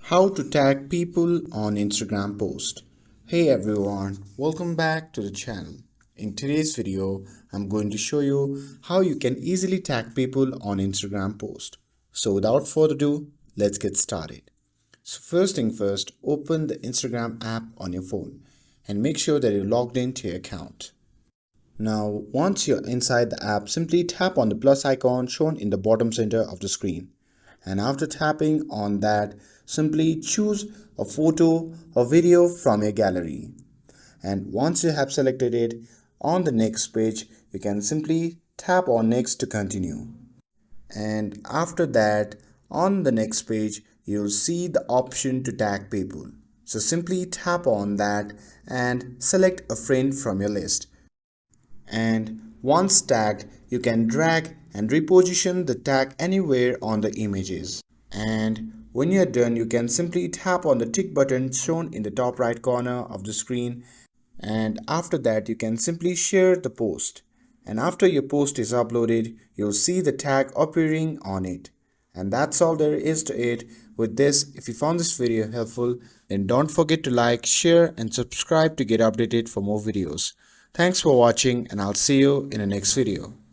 How to tag people on Instagram post. Hey everyone, welcome back to the channel. In today's video, I'm going to show you how you can easily tag people on Instagram post. So without further ado, let's get started. So first thing first, open the Instagram app on your phone and make sure that you're logged into your account. Now, once you're inside the app, simply tap on the plus icon shown in the bottom center of the screen. And after tapping on that, simply choose a photo or video from your gallery. And once you have selected it, on the next page, you can simply tap on next to continue. And after that, on the next page, you'll see the option to tag people. So simply tap on that and select a friend from your list. And once tagged, you can drag and reposition the tag anywhere on the images. And when you're done, you can simply tap on the tick button shown in the top right corner of the screen, and after that you can simply share the post. And after your post is uploaded, you'll see the tag appearing on it. And that's all there is to it. With this, if you found this video helpful, then don't forget to like, share and subscribe to get updated for more videos. Thanks for watching, and I'll see you in the next video.